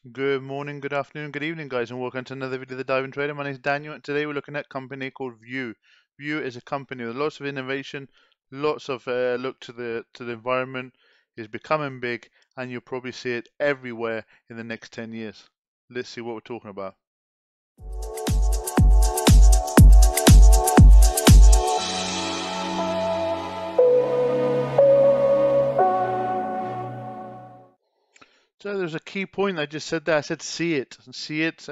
Good morning, good afternoon, good evening, guys, and welcome to another video of the Diving Trader. My name is Daniel, and today we're looking at a company called View. View is a company with lots of innovation, lots of look to the environment. It's becoming big, and you'll probably see it everywhere in the next 10 years. Let's see what we're talking about. So there's a key point I just said there. I said see it. See it.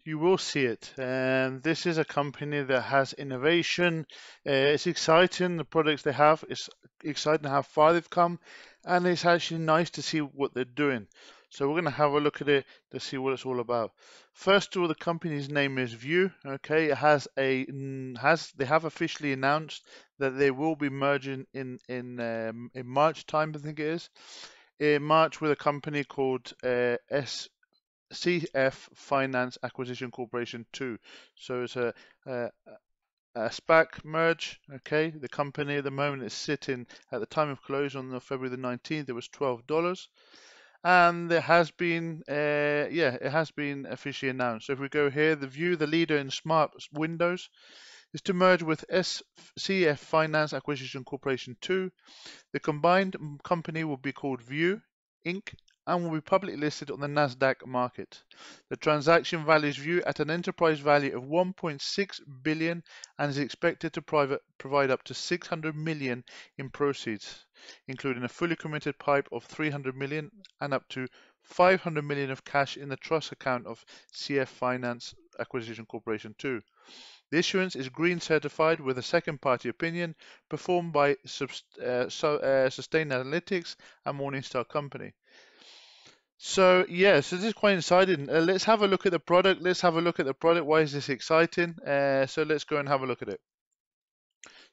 You will see it. And this is a company that has innovation. It's exciting, the products they have. It's exciting how far they've come. And it's actually nice to see what they're doing. So we're going to have a look at it to see what it's all about. First of all, the company's name is View. Okay, it has they have officially announced that they will be merging in March time, I think it is. In March with a company called CF Finance Acquisition Corporation 2. So it's a SPAC merge. Okay, the company at the moment is sitting at the time of close on February the 19th. It was $12, and there has been it has been officially announced. So if we go here, the View, the leader in smart windows, is to merge with CF Finance Acquisition Corporation 2. The combined company will be called View Inc. and will be publicly listed on the Nasdaq market. The transaction values View at an enterprise value of 1.6 billion and is expected to provide up to 600 million in proceeds, including a fully committed pipe of 300 million and up to 500 million of cash in the trust account of CF Finance Acquisition Corporation 2. The issuance is green certified with a second party opinion performed by Sustainalytics and Morningstar Company. So yes, this is quite exciting. Let's have a look at the product. Why is this exciting? So let's go and have a look at it.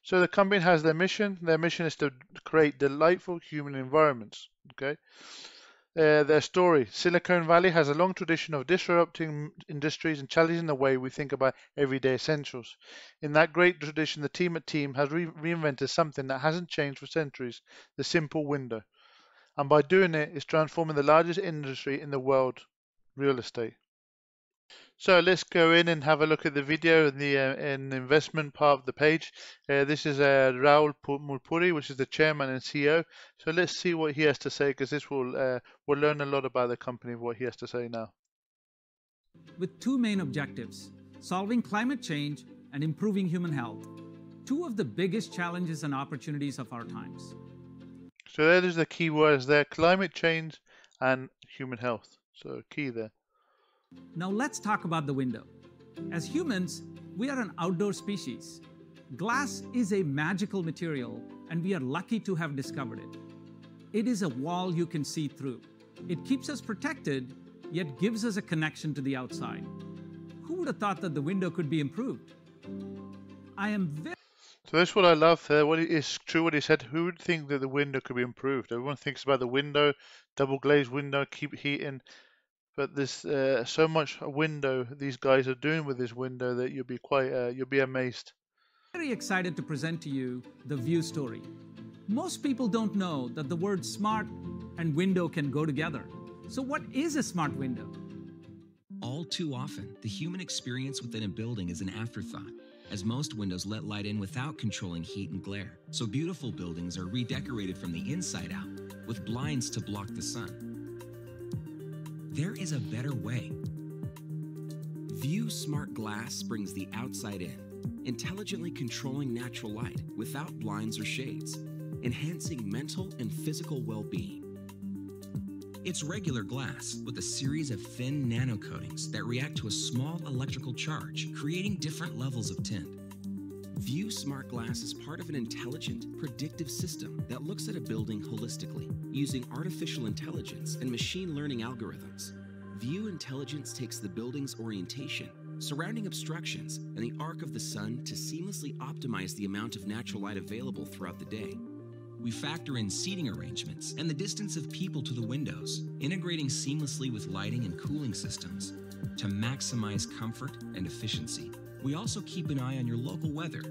So the company has their mission. Their mission is to create delightful human environments. Okay. Their story. Silicon Valley has a long tradition of disrupting industries and challenging the way we think about everyday essentials. In that great tradition, the team at Team has reinvented something that hasn't changed for centuries, the simple window. And by doing it, it's transforming the largest industry in the world, real estate. So let's go in and have a look at the video in the investment part of the page. This is Raul Mulpuri, which is the chairman and CEO. So let's see what he has to say, because this will we'll learn a lot about the company, what he has to say now. With two main objectives, solving climate change and improving human health, two of the biggest challenges and opportunities of our times. So there's the key words there, climate change and human health. So key there. Now let's talk about the window. As humans, we are an outdoor species. Glass is a magical material, and we are lucky to have discovered it. It is a wall you can see through. It keeps us protected, yet gives us a connection to the outside. Who would have thought that the window could be improved? So that's what I love there. What is true what he said. Who would think that the window could be improved? Everyone thinks about the window, double glazed window, keep heating. But there's so much window these guys are doing with this window that you'll be amazed. Very excited to present to you the View story. Most people don't know that the word smart and window can go together. So what is a smart window? All too often, the human experience within a building is an afterthought, as most windows let light in without controlling heat and glare. So beautiful buildings are redecorated from the inside out, with blinds to block the sun. There is a better way. View Smart Glass brings the outside in, intelligently controlling natural light without blinds or shades, enhancing mental and physical well-being. It's regular glass with a series of thin nanocoatings that react to a small electrical charge, creating different levels of tint. View Smart Glass is part of an intelligent, predictive system that looks at a building holistically, using artificial intelligence and machine learning algorithms. View Intelligence takes the building's orientation, surrounding obstructions, and the arc of the sun to seamlessly optimize the amount of natural light available throughout the day. We factor in seating arrangements and the distance of people to the windows, integrating seamlessly with lighting and cooling systems to maximize comfort and efficiency. We also keep an eye on your local weather.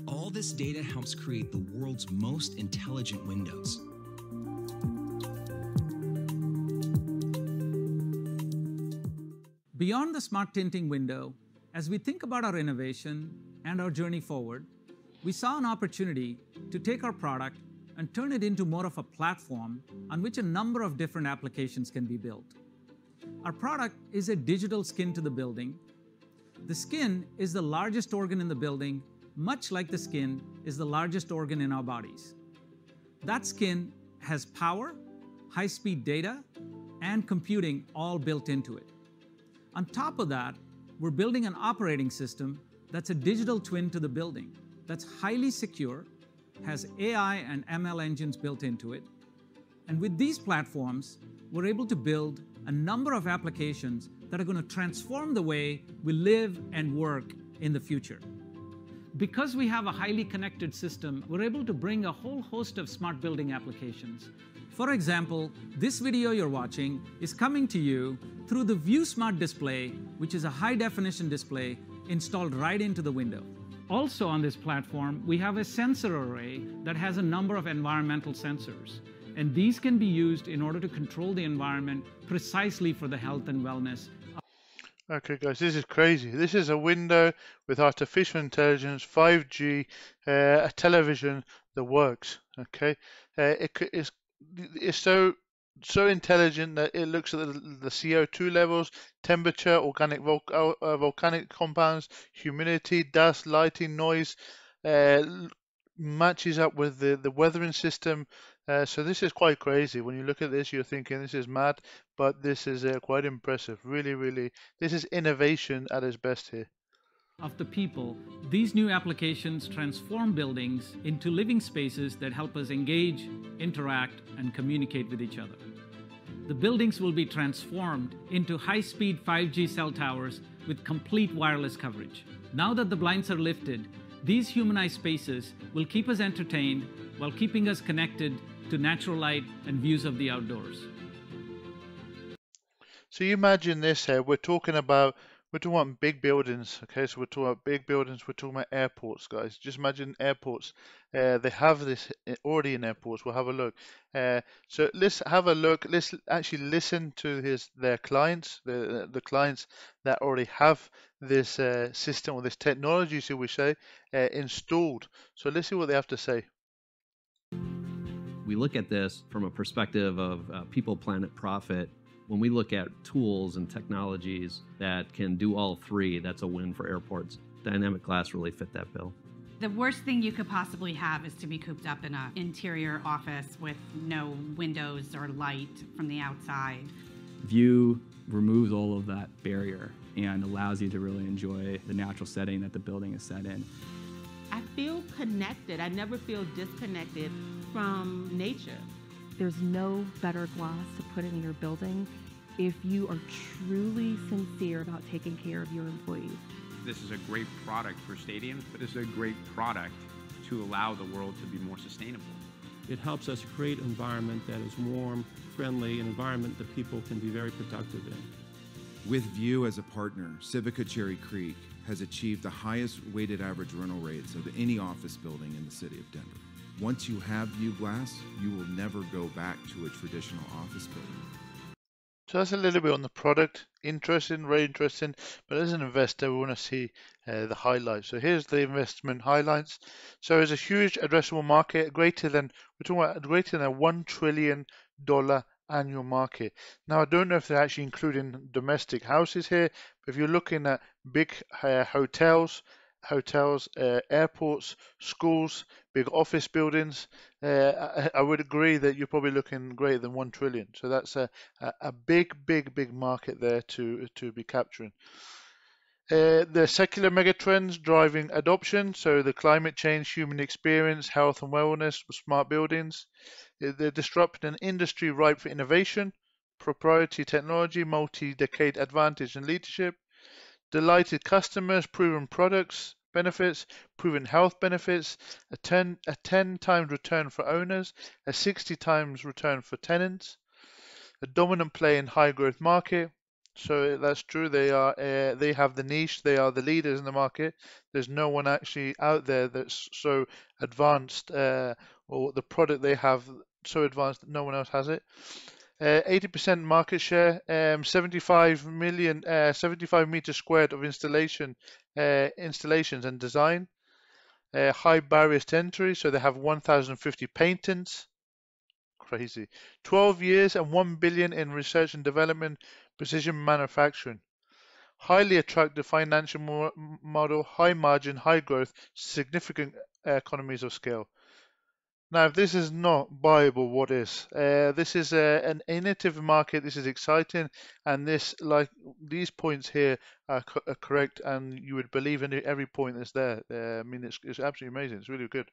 All this data helps create the world's most intelligent windows. Beyond the smart tinting window, as we think about our innovation and our journey forward, we saw an opportunity to take our product and turn it into more of a platform on which a number of different applications can be built. Our product is a digital skin to the building. The skin is the largest organ in the building, much like the skin is the largest organ in our bodies. That skin has power, high-speed data, and computing all built into it. On top of that, we're building an operating system that's a digital twin to the building, that's highly secure, has AI and ML engines built into it. And with these platforms, we're able to build a number of applications that are going to transform the way we live and work in the future. Because we have a highly connected system, we're able to bring a whole host of smart building applications. For example, this video you're watching is coming to you through the View Smart display, which is a high-definition display installed right into the window. Also on this platform, we have a sensor array that has a number of environmental sensors. And these can be used in order to control the environment precisely for the health and wellness. Okay guys, this is crazy. This is a window with artificial intelligence, 5G, a television that works. Okay, it's so intelligent that it looks at the CO2 levels, temperature, organic volcanic compounds, humidity, dust, lighting, noise, matches up with the weathering system. So this is quite crazy. When you look at this, you're thinking this is mad, but this is quite impressive. Really, this is innovation at its best here. Of the people, these new applications transform buildings into living spaces that help us engage, interact, and communicate with each other. The buildings will be transformed into high-speed 5G cell towers with complete wireless coverage. Now that the blinds are lifted, these humanized spaces will keep us entertained while keeping us connected to natural light and views of the outdoors. So you imagine this here, we're talking about big buildings, okay? So we're talking about big buildings, we're talking about airports, guys. Just imagine airports. They have this already in airports. We'll have a look. So let's have a look. Let's actually listen to their clients, the clients that already have this system or this technology, shall we say, installed. So let's see what they have to say. We look at this from a perspective of people, planet, profit. When we look at tools and technologies that can do all three, that's a win for airports. Dynamic glass really fit that bill. The worst thing you could possibly have is to be cooped up in an interior office with no windows or light from the outside. View removes all of that barrier and allows you to really enjoy the natural setting that the building is set in. I feel connected. I never feel disconnected from nature. There's no better glass to put in your building if you are truly sincere about taking care of your employees. This is a great product for stadiums, but this is a great product to allow the world to be more sustainable. It helps us create an environment that is warm, friendly, an environment that people can be very productive in. With View as a partner, Civica Cherry Creek has achieved the highest weighted average rental rates of any office building in the city of Denver. Once you have View Glass, you will never go back to a traditional office building. So that's a little bit on the product. Interesting, very interesting. But as an investor, we want to see the highlights. So here's the investment highlights. So there's a huge addressable market, we're talking about greater than $1 trillion annual market. Now, I don't know if they're actually including domestic houses here, but if you're looking at big hotels, airports, schools, big office buildings, I would agree that you're probably looking greater than 1 trillion. So that's a big market there to be capturing. The secular megatrends driving adoption, so the climate change, human experience, health and wellness, smart buildings. They're disrupting an industry ripe for innovation, proprietary technology, multi-decade advantage and leadership. Delighted customers, proven products, benefits, proven health benefits, a 10 times return for owners, a 60 times return for tenants, a dominant play in high growth market. So that's true. They have the niche. They are the leaders in the market. There's no one actually out there that's so advanced, or the product they have so advanced that no one else has it. 80% market share, 75 meters squared of installations and design. High barriers to entry, so they have 1,050 patents. Crazy. 12 years and 1 billion in research and development, precision manufacturing. Highly attractive financial model, high margin, high growth, significant economies of scale. Now, if this is not viable, what is? This is an innovative market. This is exciting, and these points here are correct, and you would believe in every point that's there. I mean, it's absolutely amazing. It's really good.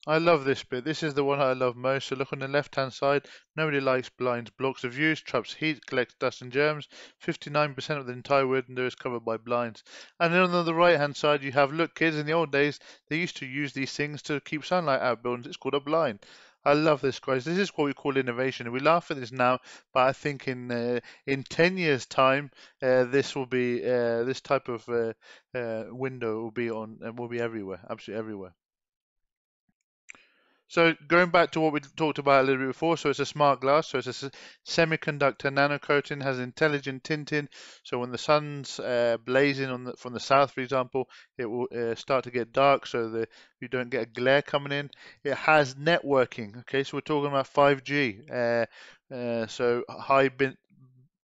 I love this bit. This is the one I love most. So look on the left-hand side. Nobody likes blinds. Blocks the views, traps heat, collects dust and germs. 59% of the entire window is covered by blinds. And then on the right-hand side, you have, look, kids, in the old days, they used to use these things to keep sunlight out of buildings. It's called a blind. I love this, guys. This is what we call innovation. We laugh at this now, but I think in 10 years' time, this will be this type of window will be everywhere, absolutely everywhere. So going back to what we talked about a little bit before, so it's a smart glass, so it's a semiconductor nanocoating, has intelligent tinting, so when the sun's blazing from the south, for example, it will start to get dark so that you don't get a glare coming in. It has networking, okay, so we're talking about 5G, so high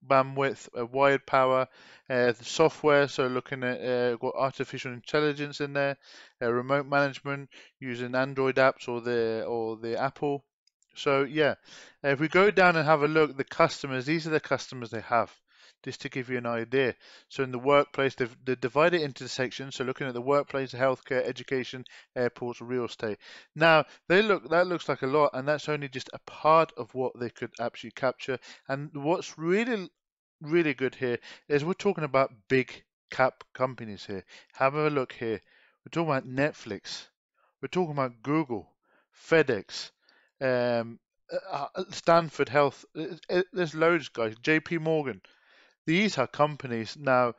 bandwidth, wired power, the software, so looking at got artificial intelligence in there, remote management using Android apps or the Apple. So yeah, if we go down and have a look, the customers, these are the customers they have, just to give you an idea. So in the workplace, they divide it into sections. So looking at the workplace, healthcare, education, airports, real estate. Now that looks like a lot, and that's only just a part of what they could actually capture. And what's really good here is we're talking about big cap companies here. Have a look here. We're talking about Netflix. We're talking about Google, FedEx, Stanford Health. There's loads, guys. JP Morgan. These are companies. Now,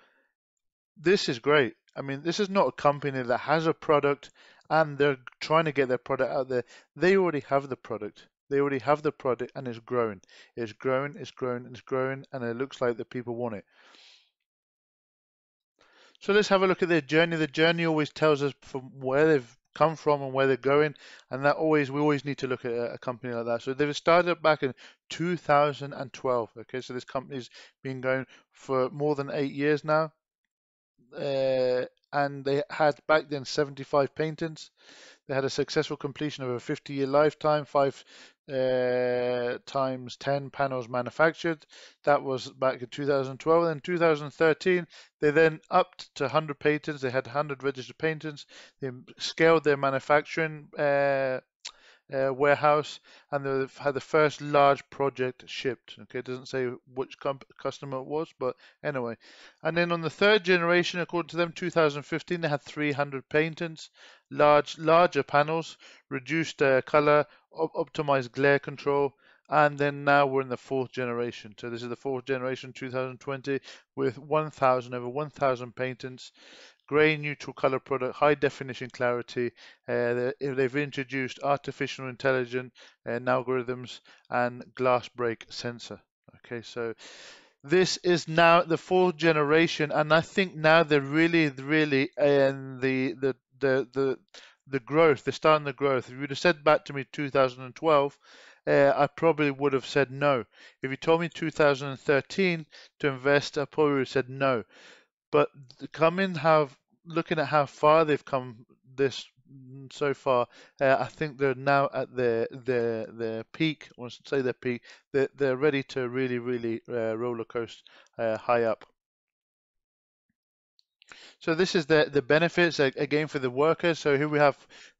this is great. I mean, this is not a company that has a product and they're trying to get their product out there. They already have the product. They already have the product and it's growing. It's growing, it's growing, it's growing, and it looks like the people want it. So let's have a look at their journey. The journey always tells us from where they've come from and where they're going, and we always need to look at a company like that. So they've started back in 2012. Okay, so this company's been going for more than 8 years now, and they had back then 75 patents. They had a successful completion of a 50-year lifetime, 5 times 10 panels manufactured. That was back in 2012. And in 2013, they then upped to 100 patents. They had 100 registered patents. They scaled their manufacturing warehouse, and they've had the first large project shipped. Okay, it doesn't say which customer it was, but anyway. And then on the third generation, according to them, 2015, they had 300 patents, larger panels, reduced color, optimized glare control, and then now we're in the fourth generation. So this is the fourth generation, 2020, with over 1,000 patents. Gray neutral color product, high definition clarity. They've introduced artificial intelligence algorithms and glass break sensor. Okay, so this is now the fourth generation, and I think now they're really in the growth. They're starting the growth. If you would have said back to me 2012, I probably would have said no. If you told me 2013 to invest, I probably would have said no. But looking at how far they've come so far, I think they're now at their peak. I want to say their peak. They're ready to really roller coaster high up. So this is the benefits again for the workers. So here we have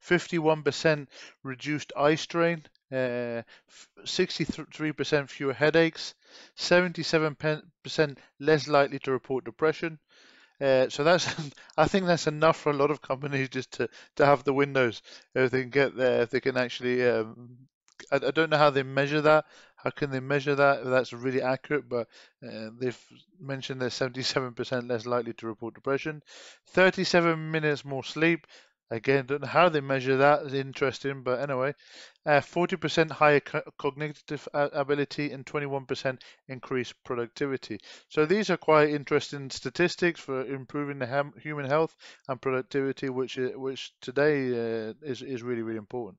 51% reduced eye strain, 63% fewer headaches, 77% less likely to report depression. So I think that's enough for a lot of companies just to have the windows. If they can get there, if they can actually, I don't know how they measure that. How can they measure that? That's really accurate, but they've mentioned they're 77% less likely to report depression, 37 minutes more sleep, Again, don't know how they measure that. It's interesting, but anyway, 40% higher cognitive ability and 21% increased productivity. So these are quite interesting statistics for improving the human health and productivity, which today is really, really important.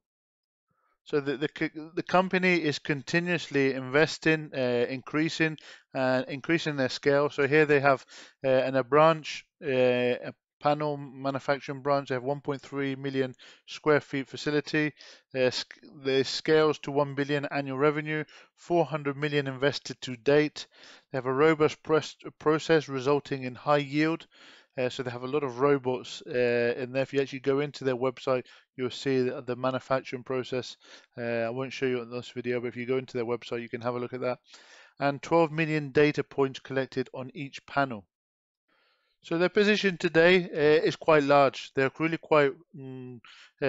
So the company is continuously investing, increasing their scale. So here they have in a branch, a panel manufacturing branch. They have 1.3 million square feet facility. They scales to 1 billion annual revenue, 400 million invested to date. They have a robust process resulting in high yield. So they have a lot of robots in there. If you actually go into their website, you'll see the manufacturing process. I won't show you on this video, but if you go into their website, you can have a look at that. And 12 million data points collected on each panel. So their position today is quite large. They're really quite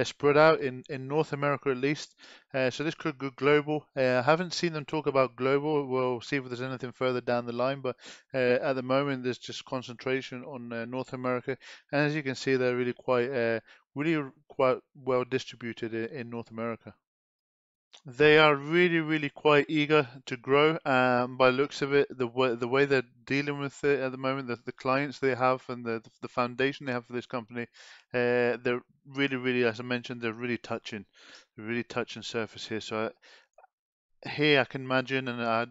spread out in North America at least. So this could go global. I haven't seen them talk about global. We'll see if there's anything further down the line. But at the moment, there's just concentration on North America. And as you can see, they're really quite well distributed in North America. They are really quite eager to grow. By looks of it, the way they're dealing with it at the moment, the clients they have and the foundation they have for this company, they're really, as I mentioned, they're really touching surface here. So here I can imagine, and I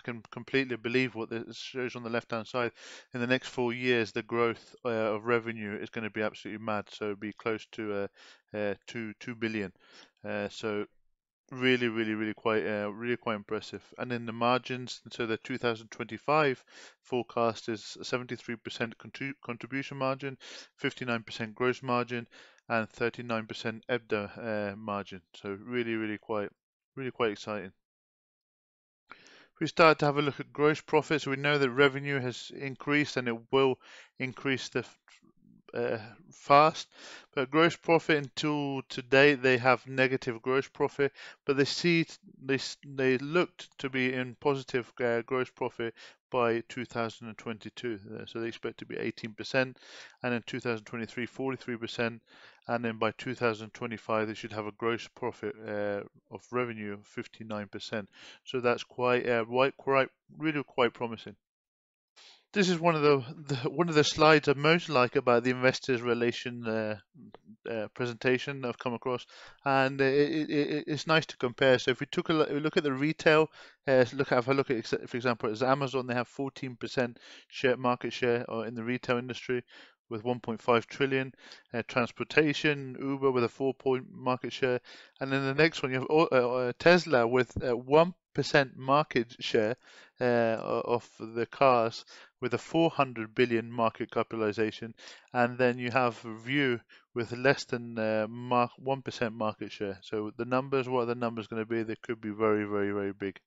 can completely believe what this shows on the left-hand side. In the next 4 years, the growth of revenue is going to be absolutely mad. So it'll be close to 2 billion. So really quite impressive. And then the margins, so the 2025 forecast is 73% contribution margin, 59% gross margin, and 39% EBITDA margin. So really quite exciting. If we start to have a look at gross profits, we know that revenue has increased and it will increase fast, but gross profit until today they have negative gross profit, but they looked to be in positive gross profit by 2022. So they expect to be 18%, and in 2023 43%, and then by 2025 they should have a gross profit of revenue of 59%. So that's really quite promising. This is one of the slides I most like about the investors relation presentation I've come across, and it's nice to compare. So if we took a look at the retail, if I look at, for example, as Amazon, they have 14% market share in the retail industry with 1.5 trillion. Transportation, Uber with a 4-point market share, and then the next one you have Tesla with 1% market share of the cars with a 400 billion market capitalization, and then you have View with less than 1% market share. So the numbers, what are the numbers going to be? They could be very big.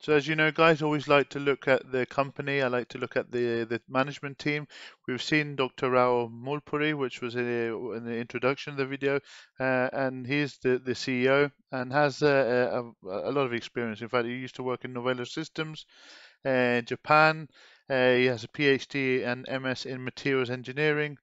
So as you know, guys, I always like to look at the company. I like to look at the management team. We've seen Dr. Rao Mulpuri, which was in the introduction of the video, and he's the CEO and has a lot of experience. In fact, he used to work in Novella Systems, Japan. He has a PhD and MS in materials engineering.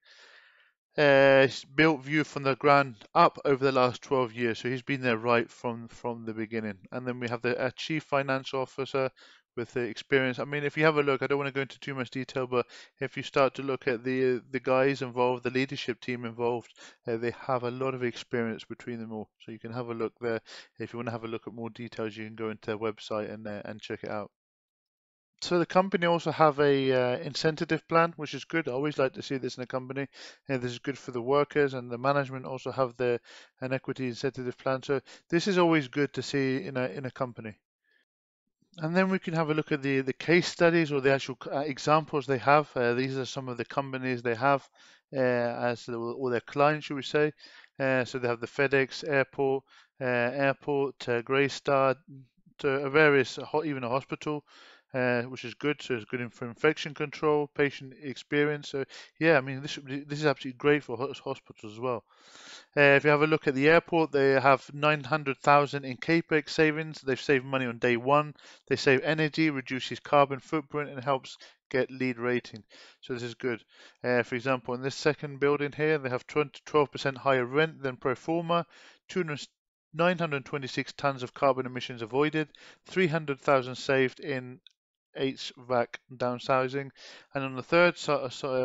He's built View from the ground up over the last 12 years, so he's been there right from the beginning. And then we have the Chief Financial Officer with the experience. I mean, if you have a look, I don't want to go into too much detail, but if you start to look at the guys involved, the leadership team involved, they have a lot of experience between them all. So you can have a look there. If you want to have a look at more details, you can go into their website and check it out. So the company also have a incentive plan, which is good. I always like to see this in a company. This is good for the workers, and the management also have an equity incentive plan. So this is always good to see in a company. And then we can have a look at the case studies or the actual examples they have. These are some of the companies they have or their clients, should we say. So they have the FedEx, Airport, Greystar, to various, even a hospital. which is good. So it's good for infection control, patient experience. So yeah, I mean this is absolutely great for hospitals as well. If you have a look at the airport, they have 900,000 in capex savings. They've saved money on day one. They save energy, reduces carbon footprint, and helps get lead rating. So this is good. For example, in this second building here, they have 12% higher rent than pro forma, 926 tons of carbon emissions avoided, 300,000 saved in HVAC downsizing, and on the third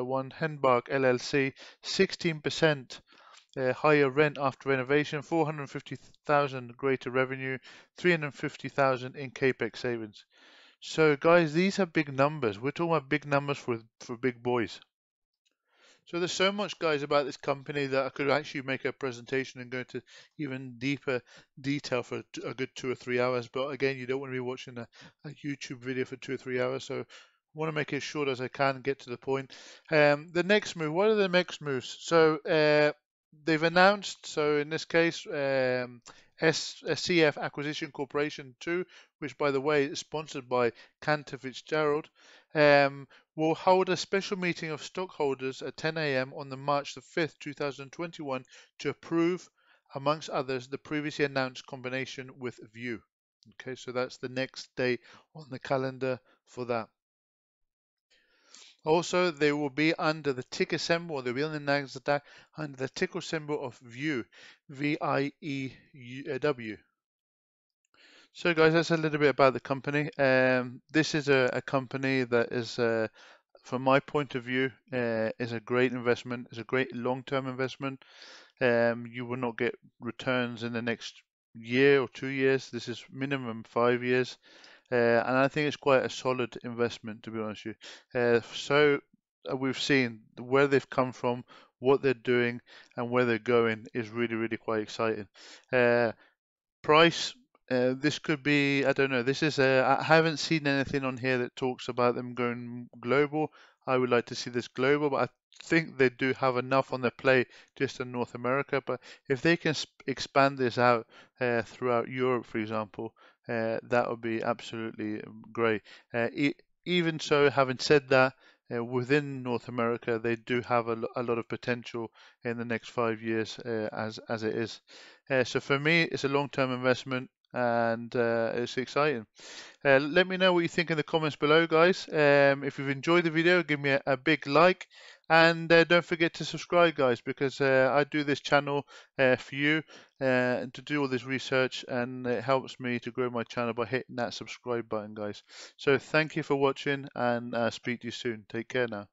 one, Henbark LLC, 16% higher rent after renovation, 450,000 greater revenue, 350,000 in capex savings. So guys, these are big numbers. We're talking about big numbers for big boys. So there's so much, guys, about this company that I could actually make a presentation and go into even deeper detail for a good 2 or 3 hours. But again, you don't want to be watching a YouTube video for 2 or 3 hours. So I want to make it short as I can, get to the point. The next move, what are the next moves? So they've announced, so in this case, CF Acquisition Corporation 2, which by the way is sponsored by Cantor Fitzgerald, will hold a special meeting of stockholders at 10 a.m. on the March the 5th, 2021 to approve, amongst others, the previously announced combination with View. Okay, so that's the next day on the calendar for that. Also, they will be under the ticker symbol, or they'll be on the NASDAQ under the ticker symbol of View, VIEW. So guys, that's a little bit about the company. This is a company that is, from my point of view, is a great investment. It's a great long-term investment. You will not get returns in the next year or 2 years. This is minimum 5 years. And I think it's quite a solid investment, to be honest with you. We've seen where they've come from, what they're doing, and where they're going is really, really quite exciting. Price, this could be, I don't know, this is I haven't seen anything on here that talks about them going global. I would like to see this global, but I think they do have enough on their plate just in North America. But if they can expand this out throughout Europe, for example, that would be absolutely great. Even so, having said that, within North America, they do have a lot of potential in the next 5 years as it is. So for me, it's a long-term investment and it's exciting. Let me know what you think in the comments below, guys. If you've enjoyed the video, give me a big like. And don't forget to subscribe, guys, because I do this channel for you and to do all this research, and it helps me to grow my channel by hitting that subscribe button, guys. So thank you for watching, and speak to you soon. Take care now.